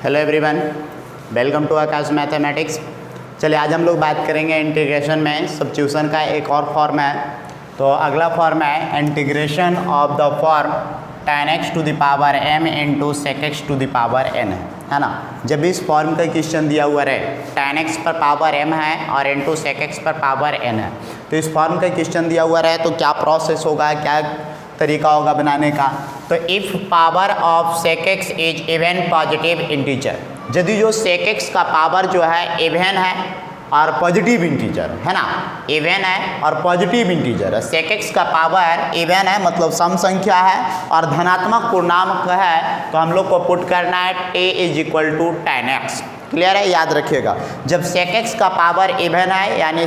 Hello everyone, welcome to Aakash mathematics. चलिए आज हम लोग बात करेंगे इंटीग्रेशन में सब्स्टिट्यूशन का एक और फॉर्म है। तो अगला फॉर्म है integration of the form tan x to the power m into sec x to the power n है ना। जब इस फॉर्म का क्वेश्चन दिया हुआ रहे tan x पर पावर m है और इंटू sec x पर पावर n है, तो इस फॉर्म का क्वेश्चन दिया हुआ रहे तो क्या प्रोसेस होगा, क्या तरीका होगा बनाने का। तो if power of sec x is even positive integer, यदि जो sec x का पावर जो है इवन है और पॉजिटिव इंटीजर है ना, इवन है और पॉजिटिव इंटीजर है, sec x का पावर इवन है मतलब सम संख्या है और धनात्मक पूर्णांक है, तो हम लोग को पुट करना है t is equal to tan x। Clear है, याद रखिएगा। जब sec x का पावर इवन है यानी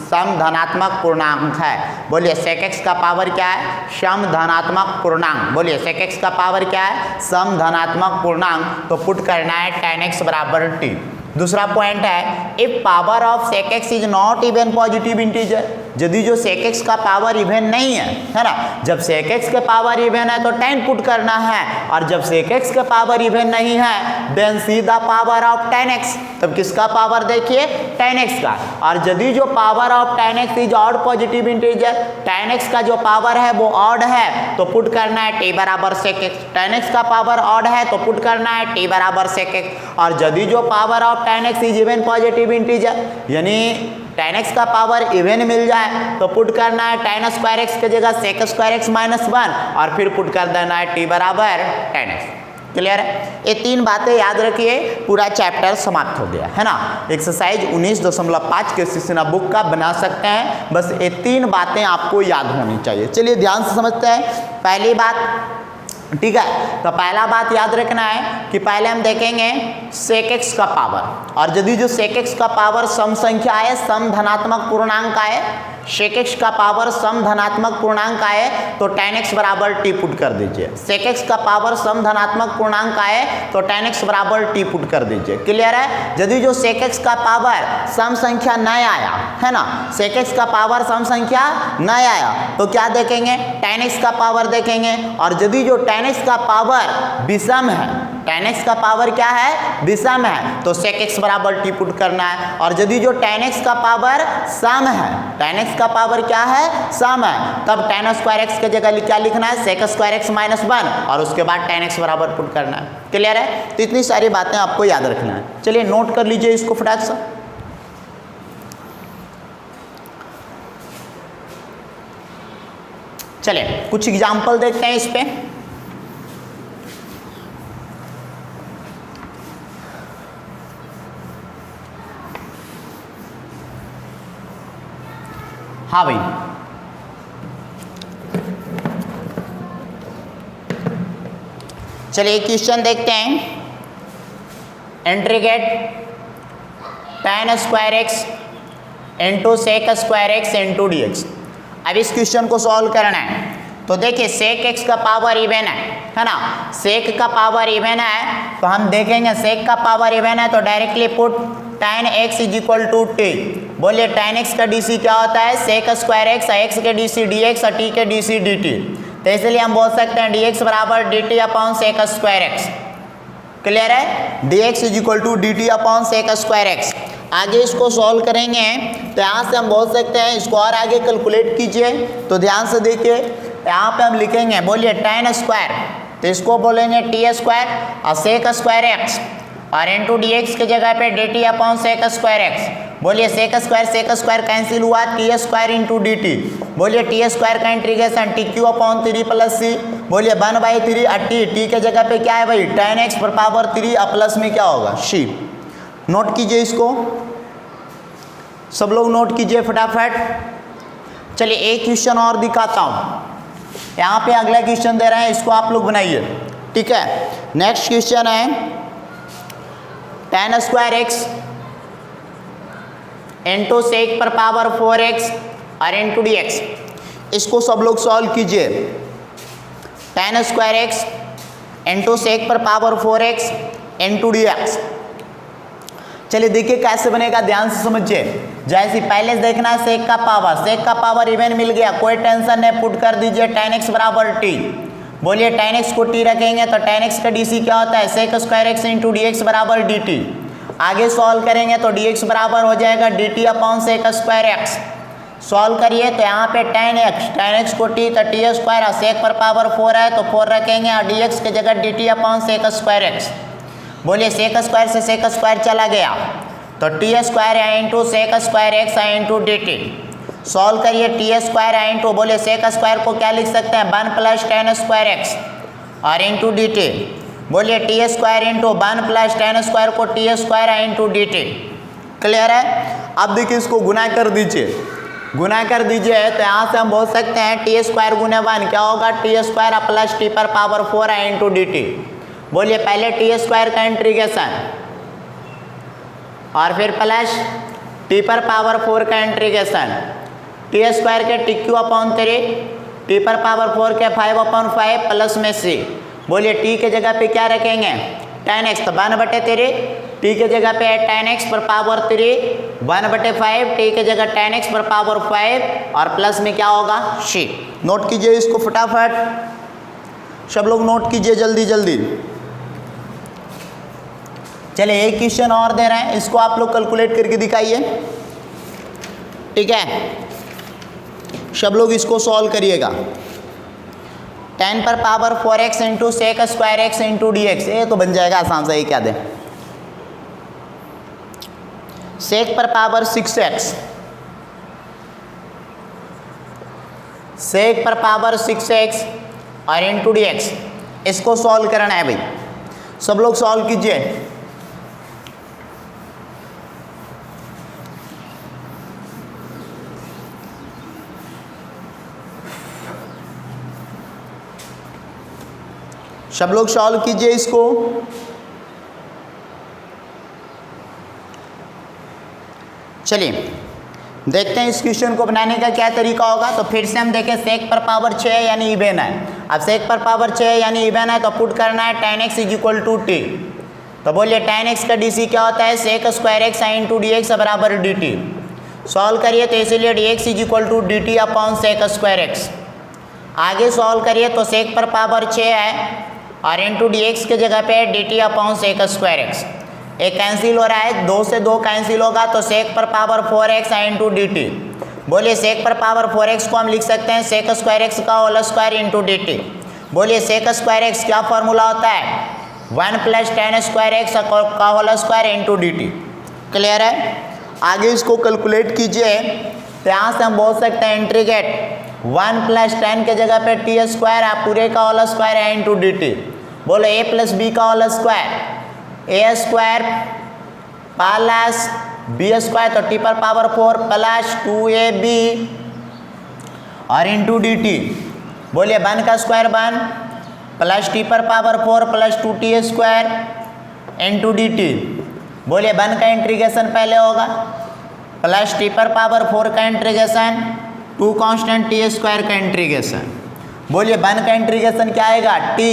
सम धनात्मक पूर्णांक है, बोलिए sec x का पावर क्या है, सम धनात्मक पूर्णांक। बोलिए sec x का पावर क्या है, सम धनात्मक पूर्णांक, तो पुट करना है tan x बराबर t। दूसरा पॉइंट है if power of sec x is not even positive integer, यदि जो sec x का पावर इवन नहीं है ना, जब sec x के पावर इवन है तो tan पुट करना है, और जब sec x के पावर इवन नहीं है देन सीधा पावर ऑफ tan x। तब किसका पावर देखिए, tan x का। और यदि जो power of tan x is odd positive integer, tan x का जो पावर है वो ऑड है तो पुट करना है t बराबर sec x। tan x का पावर ऑड है तो पुट करना है t बराबर sec x। और यदि जो power of tan x is even positive integer यानी tan x का पावर इवन मिल जाए तो पुट करना है tan स्क्वायर x की जगह sec स्क्वायर x माइनस 1 और फिर पुट कर देना है t बराबर tan x। क्लियर है, ये तीन बातें याद रखिए, पूरा चैप्टर समाप्त हो गया है ना। एक्सरसाइज 19.5 के सिस्ना बुक का बना सकते हैं, बस ये तीन बातें आपको याद होनी चाहिए। चलिए ध्यान से समझते हैं। पहली बात, ठीक है, तो पहला बात याद रखना है कि पहले हम देखेंगे sec x का पावर, और यदि जो sec x का पावर सम संख्या है, सम धनात्मक पूर्णांक आए, sec x का पावर सम धनात्मक पूर्णांक आए तो tan x बराबर t पुट कर दीजिए। sec x का पावर सम धनात्मक पूर्णांक आए तो tan x बराबर t पुट कर दीजिए। क्लियर है। यदि जो sec x का पावर सम संख्या नहीं आया है ना, sec x का पावर सम संख्या नहीं आया तो क्या देखेंगे, tan x का पावर देखेंगे। और यदि जो tan x का पावर विषम है, tan x का पावर क्या है, विषम है, तो sec x बराबर t पुट करना है। और यदि जो tan x का पावर सम है, tan x का पावर क्या है, सम है, तब tan स्क्वायर x की जगह क्या लिखना है, sec स्क्वायर x माइनस 1 और उसके बाद tan x बराबर पुट करना है। क्लियर है, तो इतनी सारी बातें आपको याद रखना है। चलिए नोट कर लीजिए इसको फटाक से। चलिए कुछ एग्जाम्पल देखते हैं इस पे। हाँ भाई, चलिए क्वेश्चन देखते हैं। Integrate tan square x into sec square x into d x. अब इस क्वेश्चन को सॉल्व करना है तो देखिए sec x का पावर इवन है ना, sec का पावर इवन है तो हम देखेंगे sec का पावर इवन है तो directly put tan x is equal to t। बोलिए tan x का डी क्या होता है, sec स्क्वायर x, x के डी सी डी एक्स और t के डी सी डी टी, तो इसलिए हम बोल सकते हैं dx बराबर dt upon sec square x। Clear है, dx is equal to dt upon sec square x। आगे इसको सॉल्व करेंगे तो यहाँ से हम बोल सकते हैं, इसको और आगे कैलकुलेट कीजिए तो ध्यान से देखिए, यहाँ पे हम लिखेंगे बोलिए tan स्क्वायर, तो इसको बोलेंगे t स्क्वायर और sec स्क्वायर x और इंटू डी एक्स की जगह पे dt upon sec square x। बोलिए sec स्क्वायर कैंसिल हुआ, t square into d t. बोलिए t स्क्वायर का integration t cube upon 3 plus C. बोलिए 1/3 और t के जगह पे क्या है भाई, tan x पर पावर 3 और प्लस में क्या होगा c। नोट कीजिए इसको, सब लोग नोट कीजिए फटाफट। चलिए एक क्वेश्चन और दिखाता हूँ, यहाँ पे अगला क्वेश्चन दे रहे हैं, इसको आप लोग बनाइए। ठीक है, नेक्स्ट क्वेश्चन है tan square x into sec पर पावर 4x और इंटू डी एक्स। इसको सब लोग सॉल्व कीजिए। tan square x into sec पर power 4x into d x. चलिए देखिए कैसे बनेगा, ध्यान से समझिए। जैसे पहले देखना है सेक का पावर इवन मिल गया, कोई टेंशन नहीं, पुट कर दीजिए tan x बराबर t। बोलिए tan x को t रखेंगे तो tan x का dt क्या होता है sec square x into d x बराबर dt। आगे सॉल्व करेंगे तो dx बराबर हो जाएगा dt upon sec square x। Solve करिए तो यहाँ पे tan x को t तो t स्क्वायर और sec पर पावर 4 है तो 4 रखेंगे और dx की जगह dt upon sec square x। बोलिए sec स्क्वायर से sec स्क्वायर चला गया तो t स्क्वायर है इंटू sec स्क्वायर x है इंटू dt। सॉल्व करिए t स्क्वायर है इंटू बोले sec स्क्वायर को क्या लिख सकते हैं 1 प्लस tan स्क्वायर x और इंटू dt। बोलिए t square into 1 plus tan square को t स्क्वायर है इंटू dt। क्लियर है। अब देखिए इसको गुना कर दीजिए, गुना कर दीजिए तो यहाँ से हम बोल सकते हैं टी स्क्वायर गुने 1 क्या होगा टी स्क्वायर प्लस टी पर पावर 4 है इंटू डी टी। बोलिए पहले टी स्क्वायर का इंटीग्रेशन और फिर प्लस टी पर पावर 4 का इंटीग्रेशन। टी स्क्वायर के टी क्यू अपॉन 3 टी पर पावर 4 के 5 अपॉन 5 प्लस में सी। बोलिए टी के जगह पे क्या रखेंगे tan x तो 1/3 टी के जगह पे है tan x पर पावर 3 1/5 टी के जगह tan x पर पावर 5 और प्लस में क्या होगा c। नोट कीजिए इसको फटाफट, सब लोग नोट कीजिए जल्दी जल्दी। चलिए एक क्वेश्चन और दे रहे हैं, इसको आप लोग कैलकुलेट करके दिखाइए, ठीक है। सब लोग इसको सॉल्व करिएगा। 10 पर power 4x into sec square x into d x, ये तो बन जाएगा आसान से। ये क्या दे सेक पर पावर 6x, सेक पर पावर 6x और इंटू डी एक्स, इसको सॉल्व करना है भाई। सब लोग सॉल्व कीजिए। सब लोग सॉल्व कीजिए इसको। चलिए देखते हैं इस क्वेश्चन को बनाने का क्या तरीका होगा। तो फिर से हम देखें सेक पर पावर 6 है यानी इवेन है। अब सेक पर पावर 6 है यानी इवेन है तो पुट करना है tan x is equal to t. तो बोलिए tan x का डी क्या होता है sec square x into d x बराबर डी टी। सॉल्व करिए तो इसीलिए d x is equal to d t upon sec square x। आगे सॉल्व करिए तो सेक पर पावर 6 है और इंटू डी एक्स के जगह पे d t upon sec square x. एक कैंसिल हो रहा है, 2 से 2 कैंसिल होगा तो सेक पर power 4x into d t. बोलिए सेक पर पावर 4x को हम लिख सकते हैं सेक स्क्वायर एक्स का whole square into d t. बोलिए सेक स्क्वायर एक्स क्या फॉर्मूला होता है 1 प्लस tan स्क्वायर एक्स का whole square into d t. Clear है। आगे इसको कैलकुलेट कीजिए तो यहाँ से हम बोल सकते हैं इंटीग्रेट 1 प्लस tan के जगह पे टी स्क्वायर है पूरे का होल स्क्वायर है इंटू डी टी। बोलो a प्लस बी का होल स्क्वायर ए स्क्वायर प्लस बी स्क्वायर तो टी पर पावर 4 प्लस 2ab और इंटू डी टी। बोलिए 1 का स्क्वायर 1 प्लस टी पर power 4 plus 2t square into d t. बोलिए 1 का इंटीग्रेशन पहले होगा प्लस टी पर पावर 4 का इंटीग्रेशन 2 कांस्टेंट टी स्क्वायर का इंटीग्रेशन। बोलिए 1 का इंटीग्रेशन क्या आएगा टी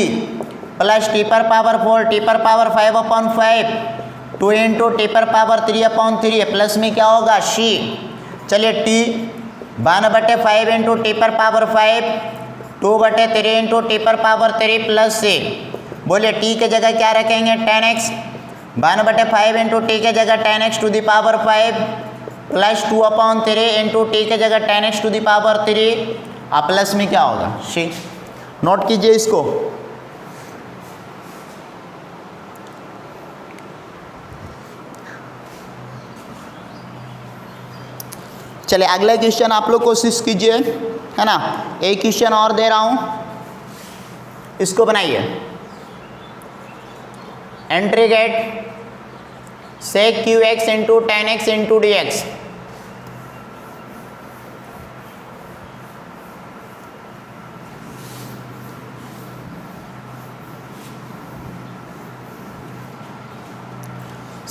प्लस टी पर पावर 4 टी पर पावर 5 अपॉन 5 2 इंटू टी पर पावर 3 अपॉन 3 प्लस में क्या होगा सी। चलिए टी 1/5 इंटू टी पर पावर 5 2/3 इंटू टी पर पावर 3 प्लस सी। बोलिए टी के जगह क्या रखेंगे tan x 1/5 इंटू टी के जगह tan x to the power 5 plus 2 upon 3 into t के जगह tan x to the power 3 और प्लस में क्या होगा सी। नोट कीजिए इसको। चलिए अगला क्वेश्चन आप लोग कोशिश कीजिए, है ना। एक क्वेश्चन और दे रहा हूं, इसको बनाइए। Integrate sec cube x into tan x into d x.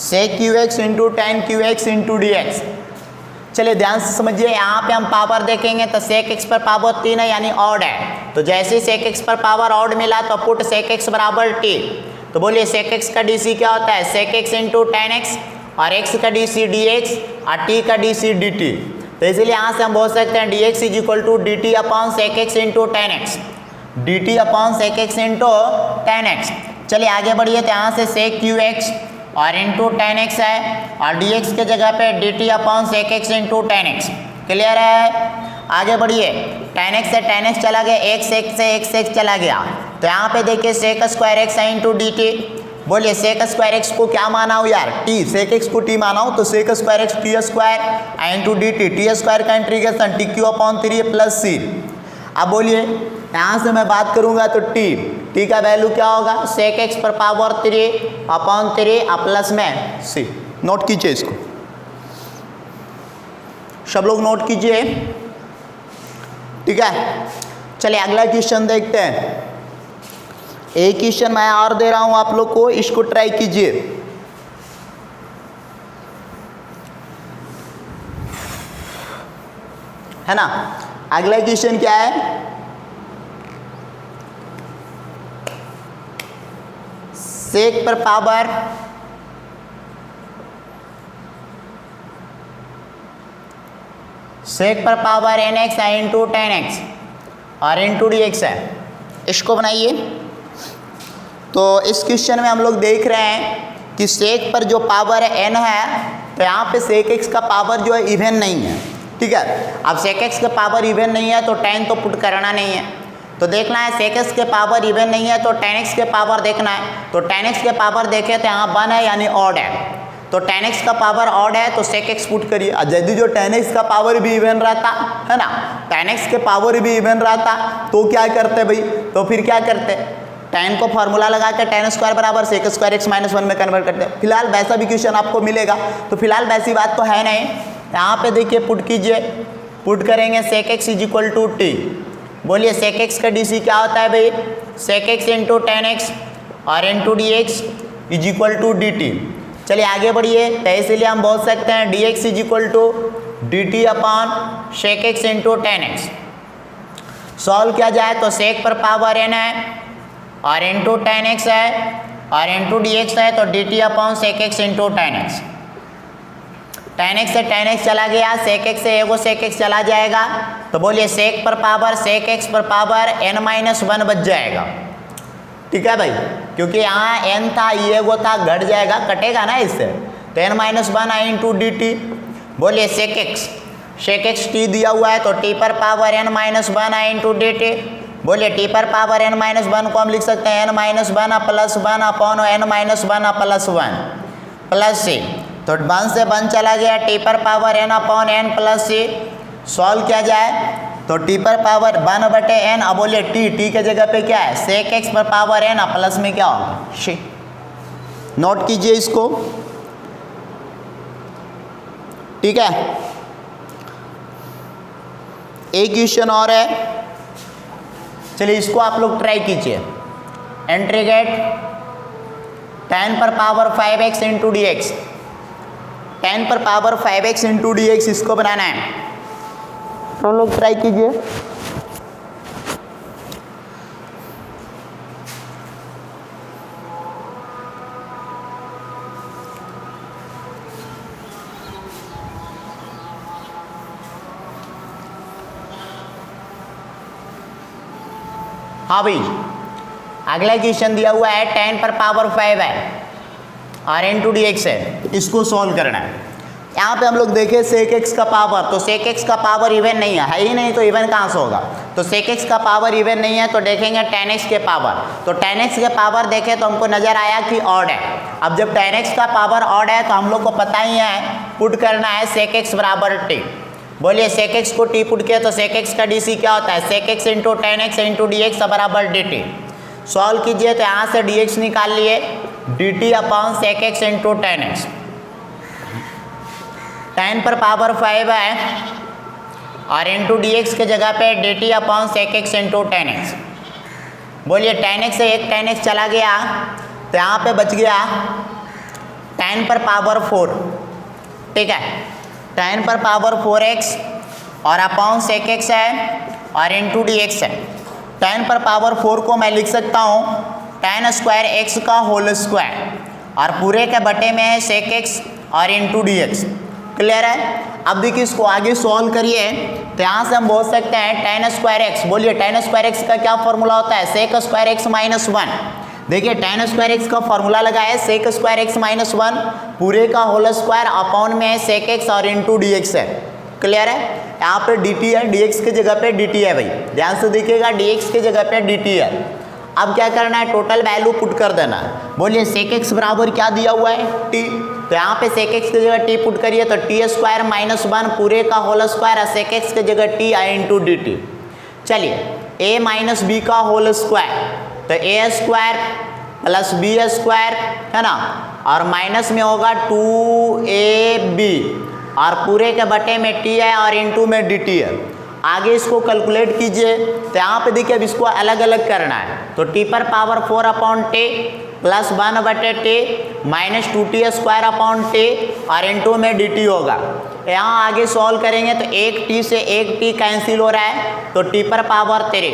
Sec cube x into tan cube x into d x. चलिए ध्यान से समझिए, यहाँ पे हम पावर देखेंगे तो सेक एक्स पर पावर 3 है यानी ऑड है। तो जैसे ही सेक एक्स पर पावर ऑड मिला तो पुट सेक एक्स बराबर टी। तो बोलिए सेक एक्स का डीसी क्या होता है sec x into tan x और x का डीसी डी एक्स और t का डीसी डी टी। तो इसलिए यहाँ से हम बोल सकते हैं d x is equal to d t upon sec x into tan x। D t upon sec x into tan x. चलिए आगे बढ़िए, तो यहाँ से सेक क्यू एक्स और इंटू टेन एक्स है और डी एक्स के जगह पे d t upon sec x into tan x. Clear है? आगे बढ़िए, टेन एक्स से टेन एक्स चला गया, एक्स एक्स चला गया, तो यहाँ पे देखिए सेक स्क्वायर एक्स है इंटू डी टी। बोलिए सेक स्क्वायर एक्स को क्या माना हो यार? टी। सेक एक्स को टी माना हो तो sec square x t square into d t. T square का integration t cube upon 3 plus C. अब बोलिए यहाँ से मैं बात करूँगा तो टी का वैल्यू क्या होगा? सेक एक्स पर पावर 3 अपॉन 3 प्लस में सी। नोट कीजिए इसको, सब लोग नोट कीजिए, ठीक है। चलिए अगला क्वेश्चन देखते हैं। एक क्वेश्चन मैं और दे रहा हूं आप लोग को, इसको ट्राई कीजिए। है ना? अगला क्वेश्चन क्या है? सेक पर पावर एन एक्स है इंटू टेन एक्स और इंटू डी एक्स है। इसको बनाइए। तो इस क्वेश्चन में हम लोग देख रहे हैं कि सेक पर जो पावर एन है, तो यहाँ पे सेक एक्स का पावर जो है इवन नहीं है, ठीक है। अब सेक एक्स का पावर इवन नहीं है तो टेन तो पुट करना नहीं है, तो देखना है सेक एक्स के पावर इवन नहीं है तो टेन एक्स के पावर देखना है। तो टेन एक्स के पावर देखे तो यहाँ 1 है यानी ऑड है, तो टेन एक्स का पावर ऑड है तो सेक एक्स पुट करिए। यदि जो टेन एक्स का पावर भी इवन रहता है ना, टेन एक्स के पावर भी इवन रहता तो क्या करते भाई? तो फिर क्या करते? टेन को फार्मूला लगा के टेन स्क्वायर बराबर सेक स्क्वायर एक्स माइनस 1 में कन्वर्ट करते। फिलहाल वैसा भी क्वेश्चन आपको मिलेगा, तो फिलहाल वैसी बात तो है नहीं। यहाँ पे देखिए पुट कीजिए, पुट करेंगे sec x is equal to t. बोलिए सेक एक्स का डी सी क्या होता है भाई? Sec x into tan x और into d x is equal to d t. चलिए आगे बढ़िए, तो इसीलिए हम बोल सकते हैं d x is equal to d t upon sec x into tan x. Solve किया जाए तो सेक पर पावर एन है और इंटू टेन एक्स है और इंटू डी एक्स है, तो d t upon sec x into tan x. Tan x से टेन एक्स चला गया, सेक एक्स से एगो सेक एक्स चला जाएगा, तो बोलिए सेक पर पावर सेक एक्स पर पावर एन माइनस 1 बच जाएगा, ठीक है भाई। क्योंकि यहाँ एन था, ये वो था, घट जाएगा, कटेगा ना इससे, तो N minus 1 I into d t. बोलिए सेक एक्स टी दिया हुआ है तो टी पर power n minus 1 I into d t. बोलिए टी पर पावर एन माइनस 1 को हम लिख सकते हैं n minus 1 plus 1 upon n minus 1 plus 1 plus C. तो 1 से 1 चला गया, टी पर power n upon n plus C. Solve किया जाए तो टी पर पावर 1 बटे एन। अब बोलिए टी के जगह पे क्या है? सेक एक्स पर पावर एन प्लस में क्या होगा? सी। नोट कीजिए इसको, ठीक है। एक क्वेश्चन और है, चलिए इसको आप लोग ट्राई कीजिए। इंटीग्रेट टेन पर power 5x into d x. Ten पर power 5x into d x इसको बनाना है, तो लोग ट्राई कीजिए। हाँ भाई, अगला क्वेश्चन दिया हुआ है 10 पर पावर 5 है और इंटू डी एक्स है, इसको सॉल्व करना है। यहाँ पे हम लोग देखें सेक एक्स का पावर, तो सेक एक्स का पावर इवन नहीं है ही नहीं, तो इवन कहाँ से होगा? तो सेक एक्स का पावर इवन नहीं है तो देखेंगे 10x के पावर, तो 10x के पावर देखें तो हमको नजर आया कि ऑड है। अब जब 10x का पावर ऑड है तो हम लोग को पता ही है पुट करना है सेक एक्स बराबर टी। बोलिए सेक एक्स को टी पुट किया तो सेक एक्स का डी सी क्या होता है? Sec x into 10x into d x बराबर डी टी। सॉल्व कीजिए तो यहाँ से डी एक्स निकाल लिए, d t upon sec x into 10x। 10 पर पावर 5 है और इंटू डी एक्स के जगह पे d t upon sec x into 10x। बोलिए 10x से एक 10x चला गया तो यहाँ पे बच गया 10 पर पावर 4, ठीक है। 10 पर पावर 4x और अपॉन सेक एक्स है और इंटू डी एक्स है। 10 पर पावर 4 को मैं लिख सकता हूँ 10 स्क्वायर एक्स का होल स्क्वायर और पूरे के बटे में है सेक एक्स और इंटू डी एक्स। क्लियर है? अब देखिए इसको आगे सॉल्व करिए तो यहाँ से हम बोल सकते हैं tan स्क्वायर एक्स, बोलिए tan स्क्वायर एक्स का क्या फॉर्मूला होता है, सेक स्क्वायर एक्स माइनस 1। देखिए tan स्क्वायर एक्स का फॉर्मूला लगा है सेक स्क्वायर एक्स माइनस 1 पूरे का होल स्क्वायर अपॉन में है सेक एक्स और इंटू डी एक्स है। क्लियर है, यहाँ पे डी टी है, डी एक्स की जगह पे डी टी है भाई, ध्यान से देखिएगा डी एक्स की जगह पे डी टी है। अब क्या करना है, टोटल वैल्यू पुट कर देना है। बोलिए सेक एक्स बराबर क्या दिया हुआ है, टी, तो यहाँ पे सेक एक्स की जगह टी पुट करिए तो टी स्क्वायर माइनस 1 पूरे का होल स्क्वायर है सेक एक्स की जगह T I into d t. चलिए ए माइनस बी का होल स्क्वायर तो ए स्क्वायर प्लस बी स्क्वायर है ना, और माइनस में होगा 2ab और पूरे के बटे में टी है और इंटू में डी टी है। आगे इसको कैलकुलेट कीजिए तो यहाँ पे देखिए अब इसको अलग अलग करना है तो टी पर पावर 4 अपॉन टी प्लस 1 बटे T minus 2t square upon T और इंटू में डी टी होगा। यहाँ आगे सॉल्व करेंगे तो एक टी से एक टी कैंसिल हो रहा है तो टी पर पावर 3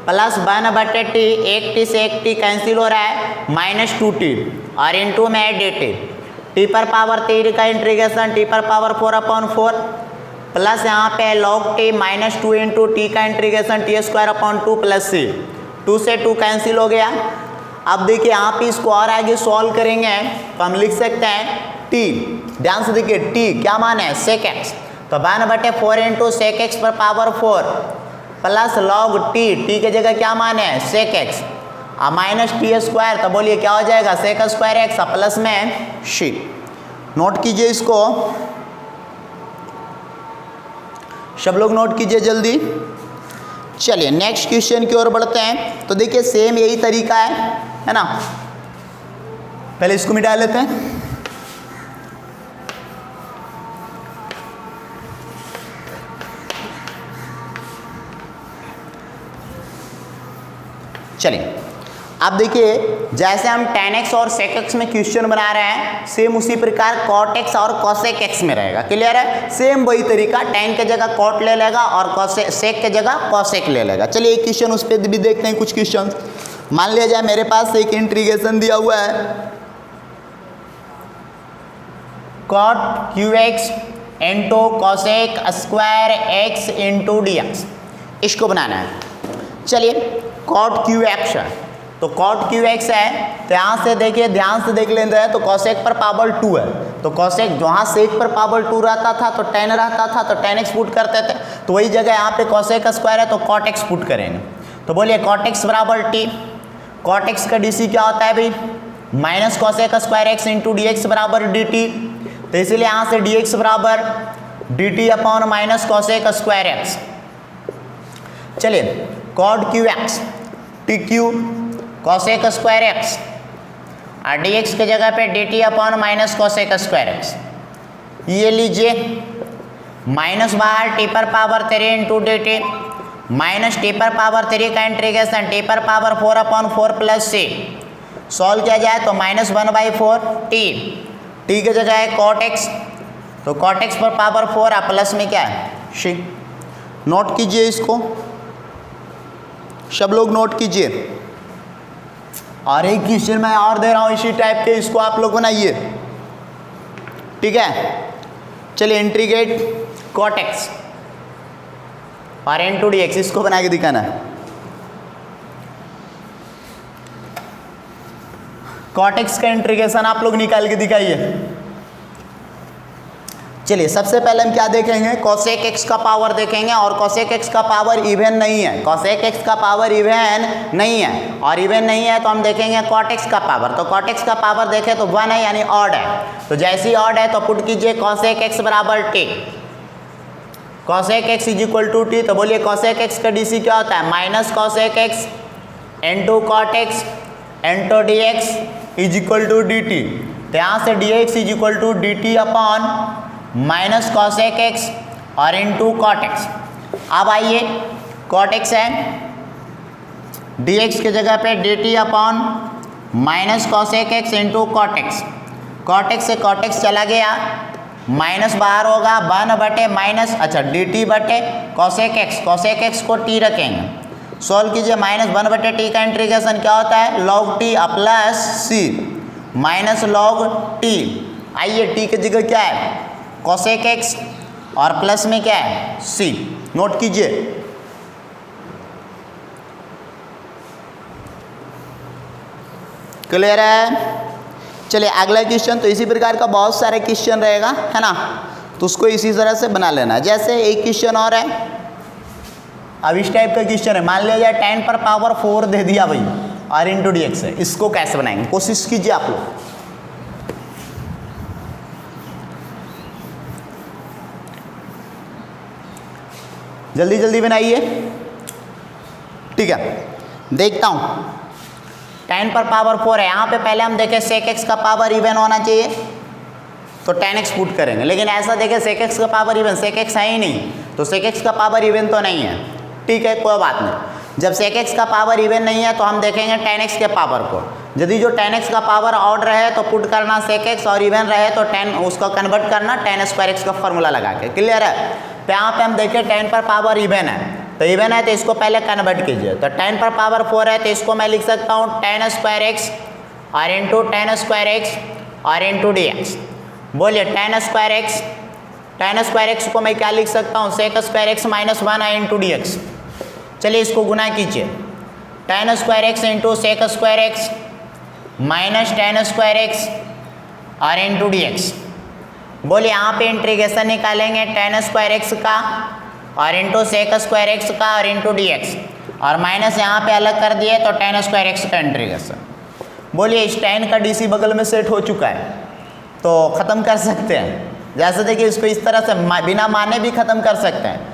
प्लस 1 बटे टी, एक टी से एक टी कैंसिल हो रहा है माइनस 2t और इंटू में डी टी। टी पर पावर 3 का इंटीग्रेशन टी पर पावर 4 अपॉन 4 प्लस यहाँ पे log t minus 2 into t का integration t square upon 2 plus C, 2 से 2 कैंसिल हो गया। अब देखिए यहाँ पे इसको और आगे सॉल्व करेंगे तो हम लिख सकते हैं टी, ध्यान से देखिए टी क्या मान है सेक एक्स, तो 1 बटे 4 इंटू सेक एक्स पर power 4 plus log T, T के जगह क्या मान है सेक एक्स और माइनस टी स्क्वायर, तो बोलिए क्या हो जाएगा सेक स्क्वायर एक्स प्लस में सी। नोट कीजिए इसको, सब लोग नोट कीजिए जल्दी। चलिए नेक्स्ट क्वेश्चन की ओर बढ़ते हैं तो देखिए सेम यही तरीका है ना, पहले इसको मिटा लेते हैं। चलिए अब देखिए जैसे हम tan x और sec x में क्वेश्चन बना रहे हैं सेम उसी प्रकार cot x और cosec x में रहेगा। क्लियर है, सेम वही तरीका, tan के जगह cot ले लेगा और sec के जगह cosec ले लेगा। चलिए एक क्वेश्चन उस पर भी देखते हैं कुछ क्वेश्चन। मान लिया जाए मेरे पास एक इंटीग्रेशन दिया हुआ है cot qx into cosec square x into dx, इसको बनाना है। चलिए cot qx है तो cot qx है तो यहाँ से देखिए ध्यान से देख लेते हैं तो cosec पर पावर 2 है तो cosec जहाँ sec पर पावर 2 रहता था तो tan रहता था तो tan x पुट करते थे, तो वही जगह यहाँ पे cosec स्क्वायर है तो cot x पुट करेंगे। तो बोलिए cot x बराबर t, cot x का डी क्या होता है भाई minus cosec square x into d x बराबर डी टी, तो इसीलिए यहाँ से डी एक्स बराबर d t upon minus cosec square x. चलिए cot qx T Q cosec square x और डी एक्स की जगह पे d t upon minus cosec square x, ये लीजिए माइनस बाहर टी पर power 3 into d T minus T पर पावर 3 का इंटीग्रेशन टी पर power 4 upon 4 plus C, solve किया जाए तो माइनस 1/4 टी, टी की जगह है cot x तो cot x पर पावर 4 प्लस में क्या है सी। नोट कीजिए इसको, सब लोग नोट कीजिए। और एक क्वेश्चन मैं और दे रहा हूँ इसी टाइप के, इसको आप लोग बनाइए, ठीक है। चलिए इंटीग्रेट cot x और इंटू डी एक्स, इसको बना के दिखाना है। cot x का इंटीग्रेशन आप लोग निकाल के दिखाइए। चलिए सबसे पहले हम क्या देखेंगे cosec x का पावर देखेंगे और cosec x का पावर इवन नहीं है, cosec x का पावर इवन नहीं है और इवन नहीं है तो हम देखेंगे cot x का पावर, तो cot x का पावर देखें तो 1 है यानी ऑड है, तो जैसे ही ऑड है तो पुट कीजिए cosec x बराबर t, cosec x is equal to t, तो बोलिए cosec x का डी क्या होता है minus cosec x into cot x into d x is equal to d t, तो यहाँ से d x is equal to d t upon minus cosec x और इंटू cot x। अब आइए cot x है dx के जगह पे dt upon minus cosec x into cot x, cot x से cot x चला गया, माइनस बाहर होगा 1 बटे माइनस अच्छा dt बटे cosec x को t रखेंगे, सॉल्व कीजिए माइनस 1 बटे t का इंटीग्रेशन क्या होता है log t plus c minus log t। आइए t की जगह क्या है cosec x और प्लस में क्या है सी, नोट कीजिए। क्लियर है? चलिए अगला क्वेश्चन, तो इसी प्रकार का बहुत सारे क्वेश्चन रहेगा, है ना, तो उसको इसी तरह से बना लेना। जैसे एक क्वेश्चन और है, अब इस टाइप का क्वेश्चन है, मान लिया जाए 10 पर पावर 4 दे दिया भाई और इंटू डी एक्स है, इसको कैसे बनाएंगे, कोशिश कीजिए आप लोग। जल्दी जल्दी बनाइए, ठीक है। देखता हूं 10 पर पावर 4 है, यहाँ पे पहले हम देखें सेक एक्स का पावर इवन होना चाहिए, तो 10x पुट करेंगे, लेकिन ऐसा देखें सेक एक्स का पावर इवन, सेक एक्स है ही नहीं, तो सेक एक्स का पावर इवन तो नहीं है, ठीक है, कोई बात नहीं। जब सेक एक्स का पावर इवन नहीं है तो हम देखेंगे 10x के पावर को, यदि जो 10x का पावर ऑड रहे तो पुट करना सेक एक्स, और इवन रहे तो 10 उसको कन्वर्ट करना 10 स्क्वायर एक्स का फॉर्मूला लगा के। क्लियर है? तो यहाँ पे हम देखें 10 पर पावर इवन है, तो इवन है तो इसको पहले कन्वर्ट कीजिए, तो 10 पर पावर 4 है तो इसको मैं लिख सकता हूँ 10 स्क्वायर एक्स और इंटू 10 स्क्वायर एक्स और इंटू डी एक्स। बोलिए 10 स्क्वायर एक्स, 10 स्क्वायर एक्स को मैं क्या लिख सकता हूँ, sec square x minus 1 into d x. चलिए इसको गुना कीजिए, 10 square x into sec square x minus 10 square x और इंटू डी एक्स। बोलिए यहाँ पे इंटीग्रेशन निकालेंगे 10 स्क्वायर एक्स का और इंटू सेक स्क्वायर एक्स का और इंटू डी एक्स, और माइनस यहाँ पे अलग कर दिए तो 10 स्क्वायर एक्स का इंटीग्रेशन। बोलिए इस 10 का डीसी बगल में सेट हो चुका है, तो ख़त्म कर सकते हैं। जैसे देखिए इसको इस तरह से बिना माने भी ख़त्म कर सकते हैं,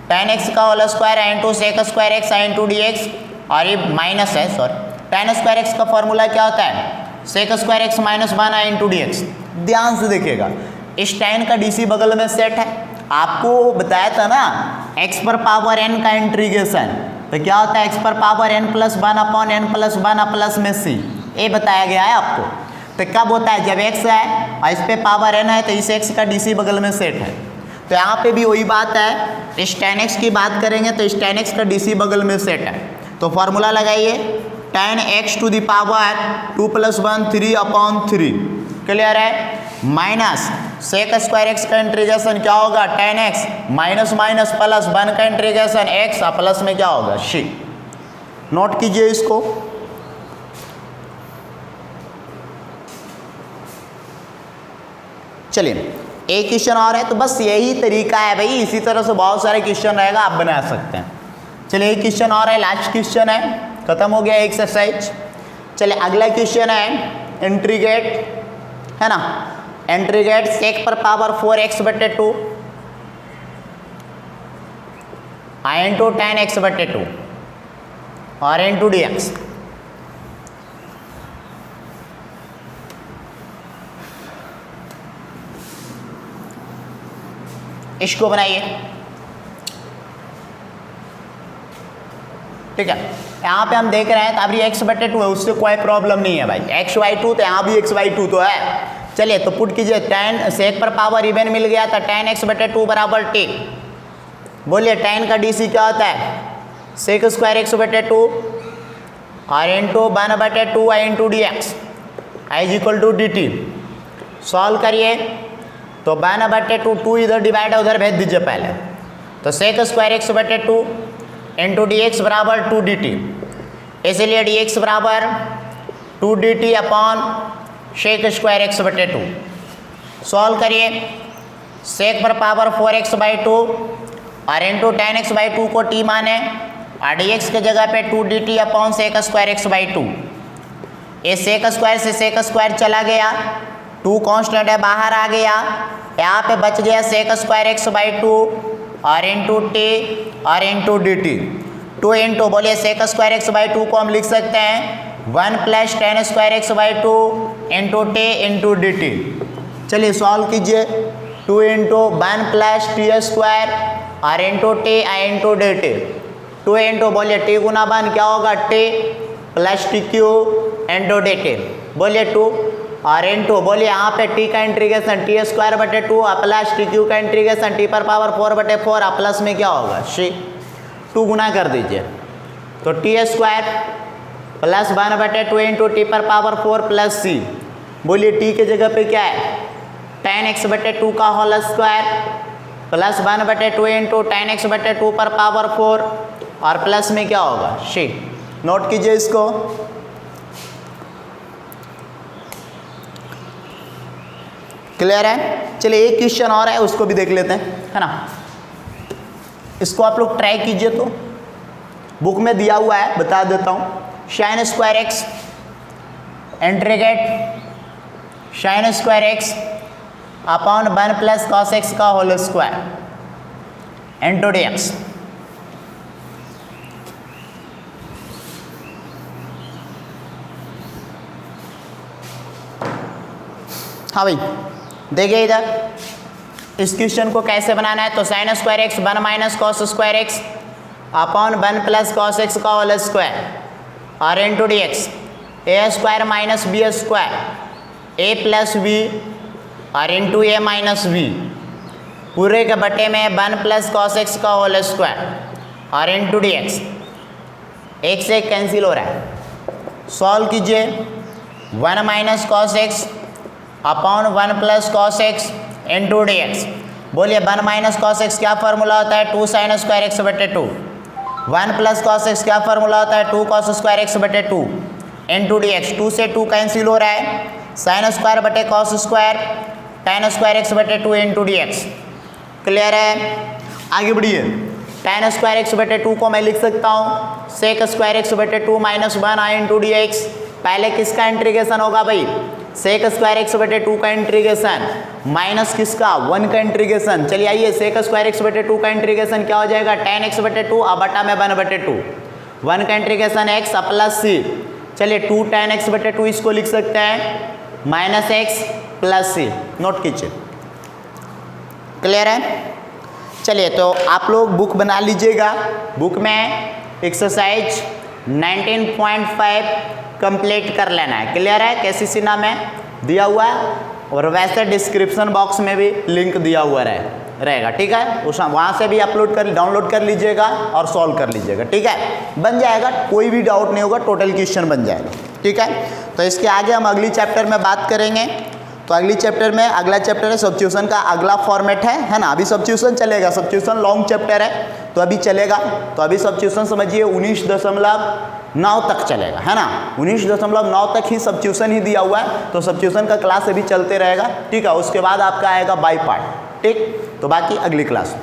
10x का whole square into sec square x into d x, और ये माइनस है, सॉरी 10 स्क्वायर एक्स का फॉर्मूला क्या होता है, sec square x minus 1 into d x. ध्यान से देखिएगा, इस 10 का डीसी बगल में सेट है, आपको बताया था ना x पर पावर n का इंटीग्रेशन, तो क्या होता है x पर power n plus 1 upon n plus 1 plus में c, ये बताया गया है आपको। तो कब होता है, जब x है और इस पे पावर n है तो इस x का डीसी बगल में सेट है। तो यहाँ पे भी वही बात है, इस 10x की बात करेंगे तो इस 10x का डीसी बगल में सेट है, तो फॉर्मूला लगाइए 10x to the power 2 plus 1 3 upon 3। Clear है? माइनस सेक स्क्वायर एक्स का इंटीग्रेशन क्या होगा, 10x माइनस माइनस प्लस 1 का इंटीग्रेशन x, और प्लस में क्या होगा c। नोट कीजिए इसको। चलिए एक क्वेश्चन और है, तो बस यही तरीका है भाई, इसी तरह से बहुत सारे क्वेश्चन रहेगा, आप बना सकते हैं। चलिए एक क्वेश्चन और है, लास्ट क्वेश्चन है, खत्म हो गया एक्सरसाइज। चलिए अगला क्वेश्चन है इंटीग्रेट, है ना, इंटीग्रेट सेक पर पावर 4x बटे 2 इंटू 10x बटे 2 और इंटू डी एक्स। इसको बनाइए, ठीक है। यहाँ पे हम देख रहे हैं तो अभी x बटे 2 है, उससे कोई प्रॉब्लम नहीं है भाई, x/2 तो यहाँ भी x/2 तो है। चलिए तो पुट कीजिए 10 सेक पर पावर इवन मिल गया था 10x बटे 2 बराबर t। बोलिए 10 का डीसी क्या होता है, सेक स्क्वायर एक्स बटे 2 और इंटू 1 बटे 2 into d x is equal to d t. Solve करिए तो 1 बटे 2 इधर डिवाइड है, उधर भेज दीजिए पहले, तो सेक स्क्वायर एक्स बटे 2 इंटू डी एक्स बराबर 2 डी टी, इसलिए डी एक्स बराबर 2 d t upon sec square x बटे 2। सॉल्व करिए, सेक पर पावर 4x/2 और इंटू 10x/2 को t माने और डी एक्स के जगह पे 2 d t upon sec square x/2। ये सेक स्क्वायर से सेक स्क्वायर चला गया, 2 कांस्टेंट है बाहर आ गया, यहाँ पे बच गया सेक स्क्वायर x/2 और इंटू टी और इंटू डी टी। 2 इंटू बोलिए सेक स्क्वायर x/2 को हम लिख सकते हैं 1 plus 10 square x/2 into T into d t. चलिए सॉल्व कीजिए, 2 इंटू 1 प्लस टी स्क्वायर और into T into d T. 2 into बोलिए टी गुना 1 क्या होगा, T plus T Q into d t. बोलिए 2 और इंटू बोलिए यहाँ पे टी का इंटीग्रेशन टी स्क्वायर बटे 2 प्लस टी क्यू का इंटीग्रेशन टी पर पावर 4 बटे 4 प्लस में क्या होगा सी। 2 गुना कर दीजिए तो टी स्क्वायर प्लस 1 बटे 2 इंटू टी पर पावर 4 प्लस सी। बोलिए टी के जगह पे क्या है 10x बटे 2 का whole square plus 1/2 into tan x/2 पर पावर 4 और प्लस में क्या होगा शी। नोट कीजिए इसको। क्लियर है? चलिए एक क्वेश्चन और है, उसको भी देख लेते हैं, है ना। इसको आप लोग ट्राई कीजिए। तो बुक में दिया हुआ है, बता देता हूँ। sin² integrate sin² upon 1 plus cos x का होल स्क्वायर इंटू dx। हाँ भाई देखिए इधर इस क्वेश्चन को कैसे बनाना है। तो sin² 1 minus cos² x upon 1 plus cos x का होल स्क्वायर और into dx। a² minus b² a plus v और इंटू a माइनस v पूरे के बटे में 1 प्लस cos x का होल स्क्वायर और इंटू dx। एक से एक कैंसिल हो रहा है। सॉल्व कीजिए। 1 minus cos x upon 1 plus cos x into dx। बोलिए 1 माइनस cos x क्या फार्मूला होता है 2 sin² x/2। 1 plus cos x क्या फार्मूला होता है 2 cos² x/2 इंटू dx। 2 से 2 कैंसिल हो रहा है। sin² बटे cos² tan² x/2 into dx। Clear है? आगे बढ़िए। tan² x/2 को मैं लिख सकता हूँ sec² x/2 minus 1 into dx। पहले किसका इंटीग्रेशन होगा भाई sec² x/2 का इंटीग्रेशन माइनस किसका 1 का इंटीग्रेशन। चलिए आइए sec² x/2 का इंटीग्रेशन क्या हो जाएगा tan x/2 और बटा में 1/2 1 का इंटीग्रेशन x प्लस c। चलिए 2 tan x/2 इसको लिख सकते हैं minus x plus c। Note कीजिए। क्लियर है? चलिए तो आप लोग बुक बना लीजिएगा। बुक में एक्सरसाइज 19.5 कंप्लीट कर लेना है। क्लियर है? कैसी नाम है दिया हुआ है और वैसे डिस्क्रिप्शन बॉक्स में भी लिंक दिया हुआ रहेगा। ठीक है? उस वहाँ से भी डाउनलोड कर लीजिएगा और सॉल्व कर लीजिएगा। ठीक है? बन जाएगा, कोई भी डाउट नहीं होगा, टोटल क्वेश्चन बन जाएगा। ठीक है? तो इसके आगे हम अगली चैप्टर में बात करेंगे। तो अगली चैप्टर में अगला चैप्टर है सब्स्टिट्यूशन का अगला फॉर्मेट है ना। अभी सब्स्टिट्यूशन चलेगा, सब्स्टिट्यूशन लॉन्ग चैप्टर है तो अभी चलेगा। तो अभी सब्स्टिट्यूशन समझिए 19.9 तक चलेगा, है ना। 19.9 तक ही सब्स्टिट्यूशन ही दिया हुआ है। तो सब्स्टिट्यूशन का क्लास अभी चलते रहेगा। ठीक है? उसके बाद आपका आएगा बाय पार्ट। ठीक? तो बाकी अगली क्लास